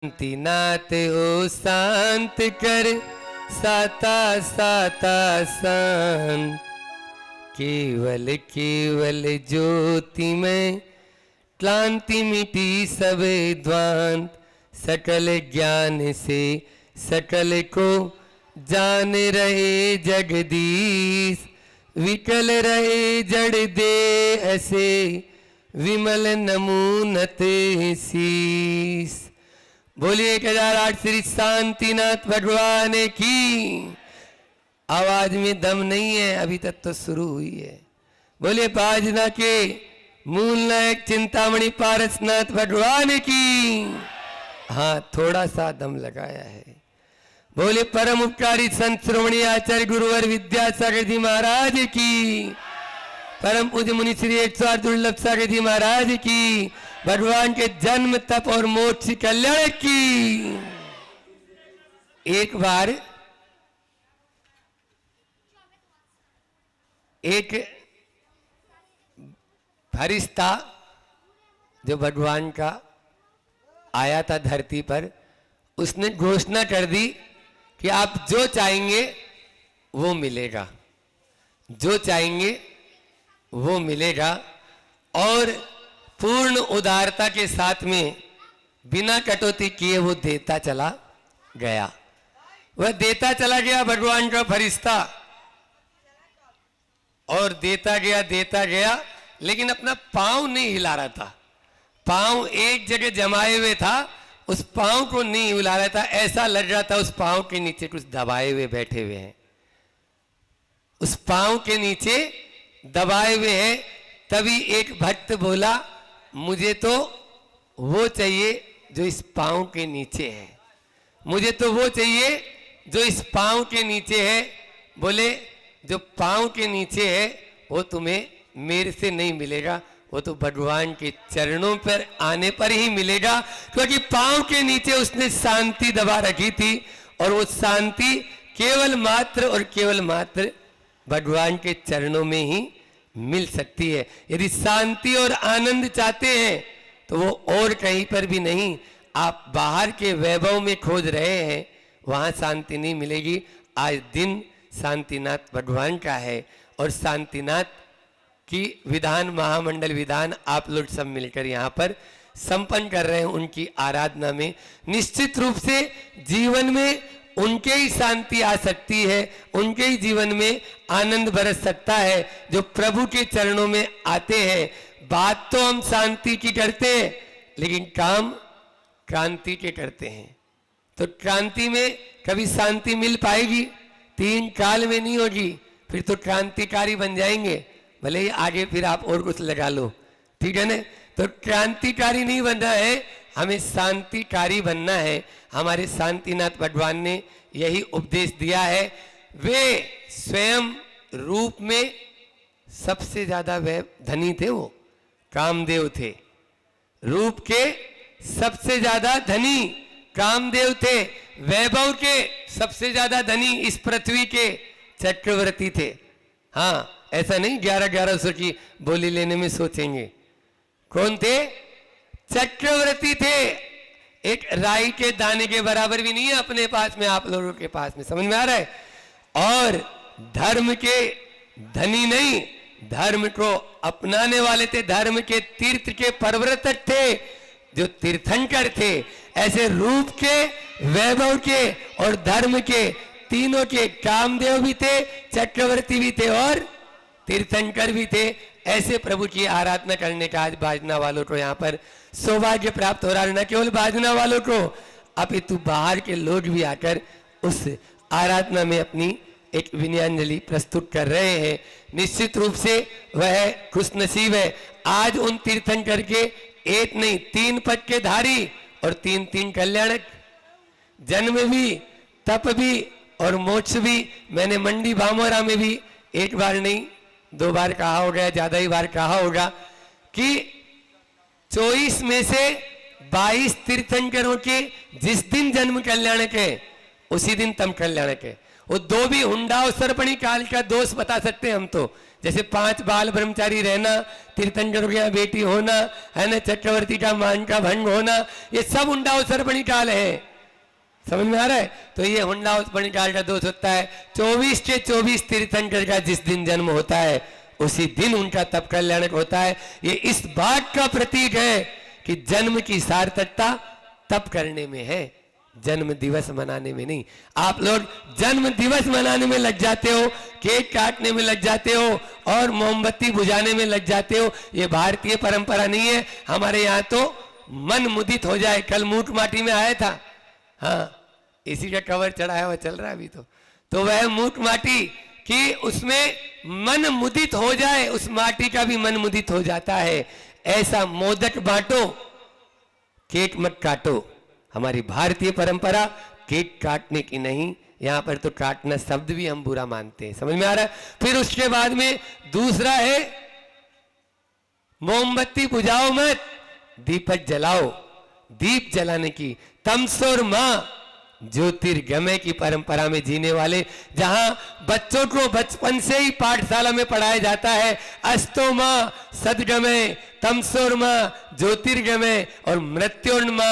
शांतिनाथ ओ शांत कर साता साता शांत, केवल केवल ज्योति में क्लांति मिटी सब ध्वांत। सकल ज्ञान से सकल को जान रहे जगदीश, विकल रहे जड़ देह से विमल नमूनत शीस। बोलिए 1008 श्री शांतिनाथ भगवान की। आवाज में दम नहीं है, अभी तक तो शुरू हुई है। बोलिए बाजना के मूल नायक चिंतामणि पारसनाथ भगवान की। हाँ, थोड़ा सा दम लगाया है। बोले परम उपकारी संत श्रोमणी आचार्य गुरुवर विद्यासागर जी महाराज की। परम पूज्य मुनि श्री 108 दुर्लभ सागर जी महाराज की। भगवान के जन्म तप और मोक्ष कल्याण की। एक बार एक फरिश्ता जो भगवान का आया था धरती पर, उसने घोषणा कर दी कि आप जो चाहेंगे वो मिलेगा, जो चाहेंगे वो मिलेगा। और पूर्ण उदारता के साथ में बिना कटौती किए वो देता चला गया। वह देता चला गया भगवान का फरिश्ता, और देता गया, लेकिन अपना पांव नहीं हिला रहा था। पांव एक जगह जमाए हुए था, उस पांव को नहीं हिला रहा था। ऐसा लग रहा था उस पांव के नीचे कुछ दबाए हुए बैठे हुए हैं, उस पांव के नीचे दबाए हुए हैं। तभी एक भक्त बोला, मुझे तो वो चाहिए जो इस पांव के नीचे है, मुझे तो वो चाहिए जो इस पांव के नीचे है। बोले जो पांव के नीचे है वो तुम्हें मेरे से नहीं मिलेगा, वो तो भगवान के चरणों पर आने पर ही मिलेगा, क्योंकि पांव के नीचे उसने शांति दबा रखी थी। और वो शांति केवल मात्र भगवान के चरणों में ही मिल सकती है। यदि शांति और आनंद चाहते हैं तो वो और कहीं पर भी नहीं, आप बाहर के वैभव में खोज रहे हैं, वहां शांति नहीं मिलेगी। आज दिन शांतिनाथ भगवान का है, और शांतिनाथ की विधान महामंडल विधान आप लोग सब मिलकर यहाँ पर संपन्न कर रहे हैं उनकी आराधना में। निश्चित रूप से जीवन में उनके ही शांति आ सकती है, उनके ही जीवन में आनंद बरस सकता है जो प्रभु के चरणों में आते हैं। बात तो हम शांति की करते हैं, लेकिन काम क्रांति के करते हैं। तो क्रांति में कभी शांति मिल पाएगी? 3 काल में नहीं होगी। फिर तो क्रांतिकारी बन जाएंगे, भले ही आगे फिर आप और कुछ लगा लो, ठीक है ना। तो क्रांतिकारी नहीं बनना है, हमें शांतिकारी बनना है। हमारे शांतिनाथ भगवान ने यही उपदेश दिया है। वे स्वयं रूप में सबसे ज्यादा वे धनी थे, वो कामदेव थे। रूप के सबसे ज्यादा धनी कामदेव थे। वैभव के सबसे ज्यादा धनी इस पृथ्वी के चक्रवर्ती थे। हाँ, ऐसा नहीं 1100 की बोली लेने में सोचेंगे। कौन थे? चक्रवर्ती थे। एक राई के दाने के बराबर भी नहीं है अपने पास में, आप लोगों के पास में। समझ में आ रहा है? और धर्म के धनी नहीं, धर्म को अपनाने वाले थे। धर्म के तीर्थ के प्रवर्तक थे, जो तीर्थंकर थे। ऐसे रूप के, वैभव के और धर्म के, तीनों के कामदेव भी थे, चक्रवर्ती भी थे और तीर्थंकर भी थे। ऐसे प्रभु की आराधना करने का आज बाजना वालों को यहाँ पर सौभाग्य प्राप्त हो रहा है। न केवल बाजना वालों को, अपितु बाहर के लोग भी आकर उस आराधना में अपनी एक विनयांजलि प्रस्तुत कर रहे हैं। निश्चित रूप से वह खुशनसीब है। आज उन तीर्थंकर के एक नहीं 3 पद के धारी और 3 कल्याणक, जन्म भी, तप भी और मोक्ष भी। मैंने मंडी भामोरा में भी एक बार नहीं 2 बार कहा होगा, ज्यादा ही बार कहा होगा कि 24 में से 22 तीर्थंकरों के जिस दिन जन्म कल्याणक है, उसी दिन तम कल्याणक है। वो दो भी हुंडा और सरपणी काल का दोष बता सकते हैं हम तो, जैसे 5 बाल ब्रह्मचारी रहना, तीर्थंकर की बेटी होना, है ना, चक्रवर्ती का मान का भंग होना, ये सब हुंडा और सरपणी काल है। समझ में आ रहा है? तो ये हुंडा और सरपणी काल का दोष होता है। 24 के 24 तीर्थंकर का जिस दिन जन्म होता है उसी दिन उनका तप कल्याणक होता है। ये इस बात का प्रतीक है कि जन्म की सार्थकता तप करने में है, जन्म दिवस मनाने में नहीं। आप लोग जन्म दिवस मनाने में लग जाते हो, केक काटने में लग जाते हो और मोमबत्ती बुझाने में लग जाते हो। ये भारतीय परंपरा नहीं है। हमारे यहाँ तो मन मुदित हो जाए, कल मूठ माटी में आया था, हाँ इसी का कवर चढ़ाया हुआ चल रहा है अभी तो वह मूठ माटी कि उसमें मन मुदित हो जाए, उस माटी का भी मन मुदित हो जाता है। ऐसा मोदक बांटो, केक मत काटो। हमारी भारतीय परंपरा केक काटने की नहीं, यहां पर तो काटना शब्द भी हम बुरा मानते हैं। समझ में आ रहा है? फिर उसके बाद में दूसरा है मोमबत्ती बुझाओ मत, दीपक जलाओ। दीप जलाने की तमसोर मां ज्योतिर्गमय की परंपरा में जीने वाले, जहां बच्चों को बचपन से ही पाठशाला में पढ़ाया जाता है अस्तो मां सदगमय, तमसोर मां ज्योतिर्गमय और मृत्योर्मा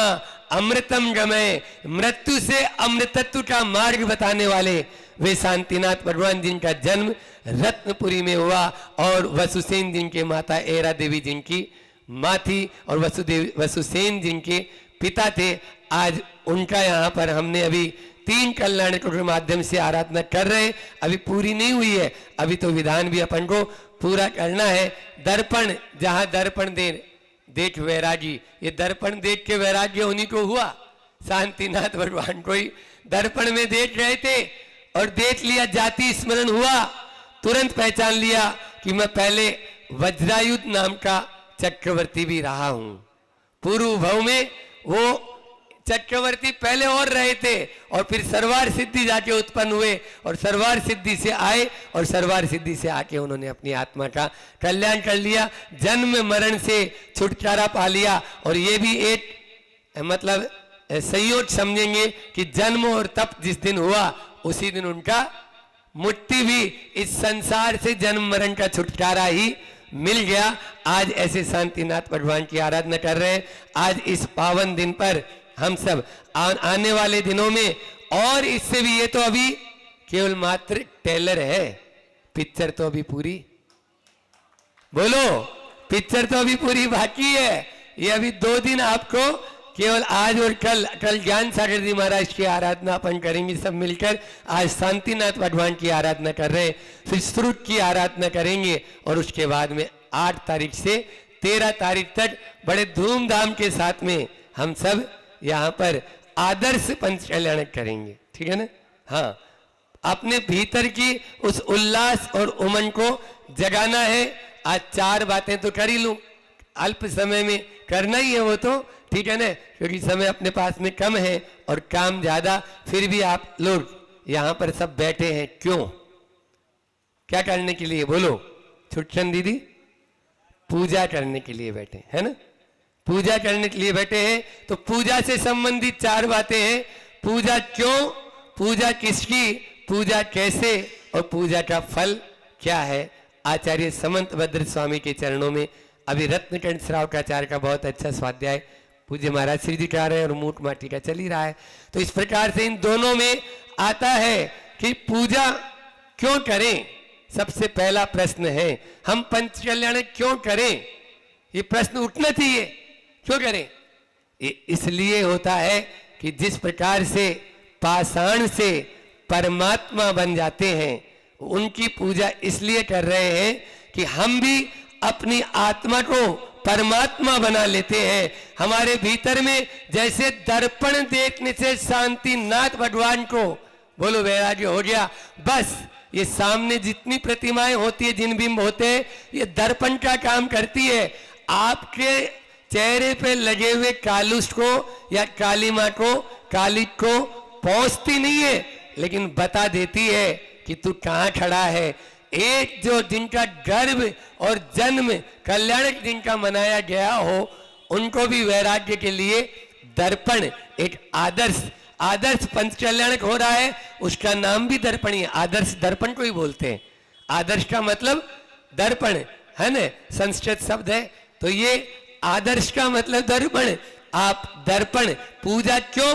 अमृतम गमय। मृत्यु से अमृतत्व का मार्ग बताने वाले वे शांतिनाथ भगवान जिनका जन्म रत्नपुरी में हुआ और वसुसेन जिनके माता एरा देवी जिनकी माँ थी और वसुसेन जिनके पिता थे। आज उनका यहाँ पर हमने अभी 3 कल्याणकों के माध्यम से आराधना कर रहे हैं। अभी पूरी नहीं हुई है, अभी तो विधान भी अपन को पूरा करना है। दर्पण, जहाँ दर्पण देख वैरागी, ये दर्पण देख के वैराग्य उन्हीं को हुआ, शांतिनाथ भगवान को ही दर्पण में देख रहे थे और देख लिया, जाति स्मरण हुआ, तुरंत पहचान लिया कि मैं पहले वज्रायुध नाम का चक्रवर्ती भी रहा हूं। पूर्व भव में वो चक्रवर्ती पहले और रहे थे और फिर सरवार सिद्धि जाके उत्पन्न हुए और सरवार सिद्धि से आए और सरवार सिद्धि से आके उन्होंने अपनी आत्मा का कल्याण कर लिया, जन्म मरण से छुटकारा पा लिया। और ये भी एक मतलब संयोग समझेंगे कि जन्म और तप जिस दिन हुआ उसी दिन उनका मुक्ति भी इस संसार से जन्म मरण का छुटकारा ही मिल गया। आज ऐसे शांतिनाथ भगवान की आराधना कर रहे हैं। आज इस पावन दिन पर हम सब आने वाले दिनों में, और इससे भी, ये तो अभी केवल मात्र टेलर है, पिक्चर तो अभी पूरी, बोलो, पिक्चर तो अभी पूरी बाकी है। ये अभी 2 दिन आपको केवल आज और कल ज्ञान सागर जी महाराज की आराधना अपन करेंगे सब मिलकर। आज शांतिनाथ भगवान की आराधना कर रहे हैं, फिर श्रुत की आराधना करेंगे और उसके बाद में 8 तारीख से 13 तारीख तक बड़े धूमधाम के साथ में हम सब यहाँ पर आदर्श पंच कल्याण करेंगे। ठीक है ना? हाँ, अपने भीतर की उस उल्लास और उमंग को जगाना है। आज 4 बातें तो कर ही लूं, अल्प समय में करना ही है वो तो, ठीक है ना, क्योंकि समय अपने पास में कम है और काम ज्यादा। फिर भी आप लोग यहाँ पर सब बैठे हैं, क्यों, क्या करने के लिए बोलो? छुटचंद दीदी, पूजा करने के लिए बैठे है ना, पूजा करने के लिए बैठे हैं। तो पूजा से संबंधित 4 बातें हैं। पूजा क्यों, पूजा किसकी, पूजा कैसे और पूजा का फल क्या है। आचार्य समंत भद्र स्वामी के चरणों में अभी रत्नकंठ श्रावकाचार्य का बहुत अच्छा स्वाध्याय पूज्य महाराज श्री जी करा रहे हैं और मूठ माटी का चल ही रहा है। तो इस प्रकार से इन दोनों में आता है कि पूजा क्यों करें। सबसे पहला प्रश्न है, हम पंच कल्याण क्यों करें? ये प्रश्न उठना चाहिए, क्यों करें? ये इसलिए होता है कि जिस प्रकार से पाषाण से परमात्मा बन जाते हैं, उनकी पूजा इसलिए कर रहे हैं कि हम भी अपनी आत्मा को परमात्मा बना लेते हैं। हमारे भीतर में जैसे दर्पण देखने से शांतिनाथ भगवान को बोलो वैराग्य हो गया, बस ये सामने जितनी प्रतिमाएं होती है, जिन बिंब होते हैं, ये दर्पण का काम करती है। आपके चेहरे पे लगे हुए कालुष को या काली माँ को, कालिक को पहुंचती नहीं है, लेकिन बता देती है कि तू कहाँ खड़ा है। एक जो जिनका गर्भ और जन्म कल्याणक जिनका मनाया गया हो, उनको भी वैराग्य के लिए दर्पण एक आदर्श आदर्श पंच कल्याणक हो रहा है, उसका नाम भी दर्पण ही है। आदर्श दर्पण को ही बोलते हैं। आदर्श का मतलब दर्पण है ना, संस्कृत शब्द है। तो ये आदर्श का मतलब दर्पण। आप दर्पण पूजा क्यों,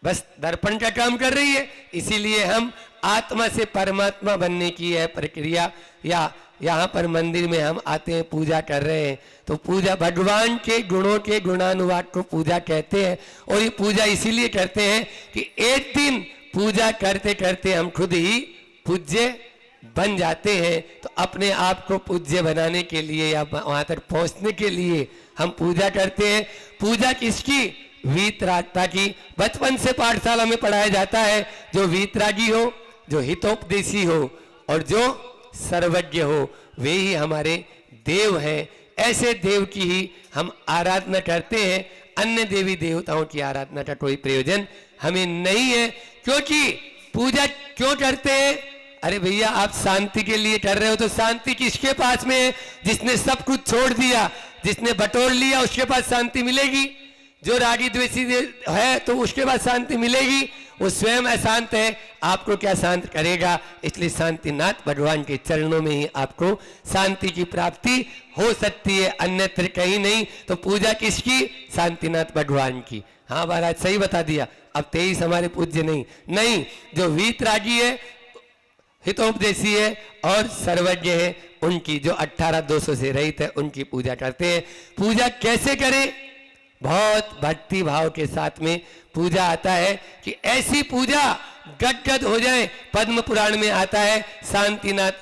बस दर्पण का काम कर रही है। इसीलिए हम आत्मा से परमात्मा बनने की है प्रक्रिया, या यहाँ पर मंदिर में हम आते हैं, पूजा कर रहे हैं। तो पूजा भगवान के गुणों के गुणानुवाद को पूजा कहते हैं। और ये पूजा इसीलिए करते हैं कि एक दिन पूजा करते करते हम खुद ही पूज्य बन जाते हैं। तो अपने आप को पूज्य बनाने के लिए या वहां तक पहुंचने के लिए हम पूजा करते हैं। पूजा किसकी? वीतरागता की। बचपन से पाठशाला में पढ़ाया जाता है, जो वीतरागी हो, जो हितोपदेशी हो और जो सर्वज्ञ हो, वे ही हमारे देव हैं। ऐसे देव की ही हम आराधना करते हैं। अन्य देवी देवताओं की आराधना का कोई प्रयोजन हमें नहीं है। क्योंकि पूजा क्यों करते हैं? अरे भैया, आप शांति के लिए कर रहे हो, तो शांति किसके पास में है? जिसने सब कुछ छोड़ दिया, जिसने बटोर लिया, उसके पास शांति मिलेगी। जो रागी द्वेषी है तो उसके पास शांति मिलेगी। वो स्वयं अशांत है, आपको क्या शांत करेगा? इसलिए शांतिनाथ भगवान के चरणों में ही आपको शांति की प्राप्ति हो सकती है, अन्यत्र कहीं नहीं। तो पूजा किसकी? शांतिनाथ भगवान की। हाँ महाराज, सही बता दिया। अब 23 हमारे पूज्य नहीं, जो वीतरागी है, हितोपदेशी है और सर्वज्ञ है, उनकी, जो 18-200 से रहित है, उनकी पूजा करते हैं। पूजा कैसे करें? बहुत भक्ति भाव के साथ में पूजा आता है कि ऐसी पूजा गदगद हो जाए। पद्म पुराण में आता है, शांतिनाथ,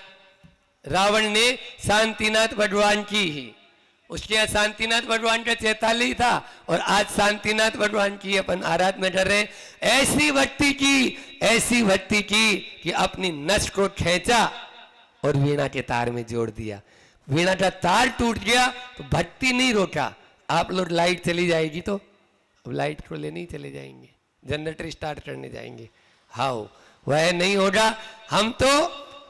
रावण ने शांतिनाथ भगवान की ही, उसके यहाँ शांतिनाथ भगवान का चैताली ही था, और आज शांतिनाथ भगवान की अपन आराधना कर रहे हैं। ऐसी भक्ति की कि अपनी नस को खींचा और वीणा के तार में जोड़ दिया। वीणा का तार टूट गया तो भक्ति नहीं रोका। आप लोग लाइट चली जाएगी तो अब लाइट को लेने ही चले जाएंगे, जनरेटर स्टार्ट करने जाएंगे। हाँ, वह नहीं होगा। हम तो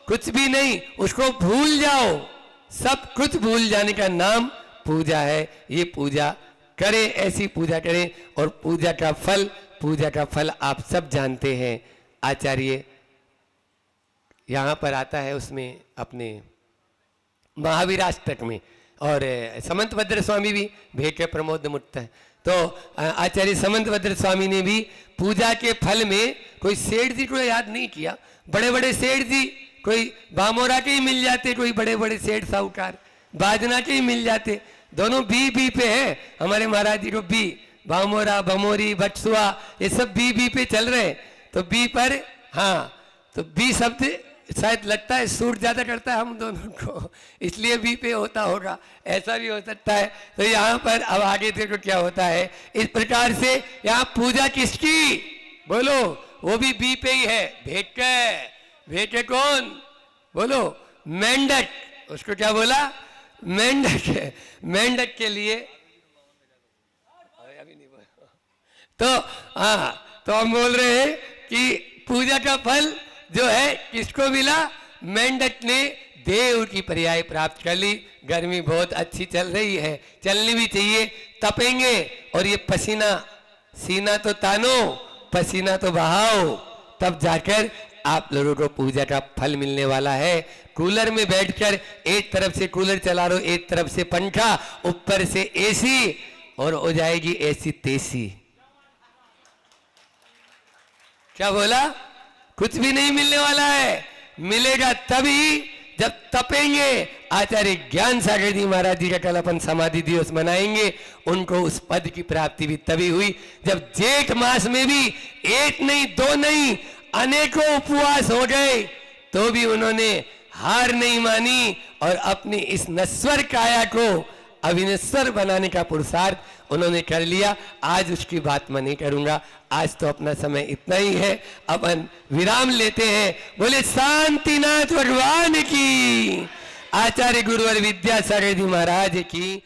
कुछ भी नहीं, उसको भूल जाओ। सब कुछ भूल जाने का नाम पूजा है। ये पूजा करें, ऐसी पूजा करें। और पूजा का फल आप सब जानते हैं। आचार्य यहाँ पर आता है, उसमें अपने महावीराष्टक में, और समंत भद्र स्वामी भी भेके प्रमोद मुक्त है। तो आचार्य समंत भद्र स्वामी ने भी पूजा के फल में कोई सेठ जी को याद नहीं किया। बड़े बड़े सेठ जी, कोई बामोरा के ही मिल जाते, कोई बड़े बड़े सेठ साहूकार बाजना के ही मिल जाते। दोनों बी पे है। हमारे महाराज जी को बी, बामोरा, बमोरी, बटसुआ, ये सब बी पे चल रहे। तो बी पर, हाँ, तो बी शब्द शायद लगता है सूट ज्यादा करता है हम दोनों को, इसलिए बी पे होता होगा, ऐसा भी हो सकता है। तो यहाँ पर अब आगे देखो क्या होता है। इस प्रकार से यहाँ पूजा किसकी? बोलो, वो भी बी पे ही है। भेटे कौन? बोलो, मेंढक। उसको क्या बोला? मेंढक है। मेंढक के लिए अभी नहीं बोला। तो हाँ, तो हम बोल रहे हैं कि पूजा का फल जो है किसको मिला? मेंढक ने देव की पर्याय प्राप्त कर ली। गर्मी बहुत अच्छी चल रही है, चलनी भी चाहिए। तपेंगे और ये पसीना, सीना तो तानो, पसीना तो बहाओ, तब जाकर आप लोगों को पूजा का फल मिलने वाला है। कूलर में बैठकर एक तरफ से कूलर चला रहे हो, एक तरफ से पंखा, ऊपर से एसी, और हो जाएगी ऐसी तेसी। क्या बोला? कुछ भी नहीं मिलने वाला है। मिलेगा तभी जब तपेंगे। आचार्य ज्ञान सागर जी महाराज जी का कल अपन समाधि दिवस मनाएंगे। उनको उस पद की प्राप्ति भी तभी हुई जब जेठ मास में भी एक नहीं, दो नहीं, अनेकों उपवास हो गए, तो भी उन्होंने हार नहीं मानी और अपनी इस नश्वर काया को अविनश्वर बनाने का पुरुषार्थ उन्होंने कर लिया। आज उसकी बात मैं नहीं करूंगा, आज तो अपना समय इतना ही है। अपन विराम लेते हैं। बोले शांतिनाथ भगवान की, आचार्य गुरुवर विद्यासागर जी महाराज की।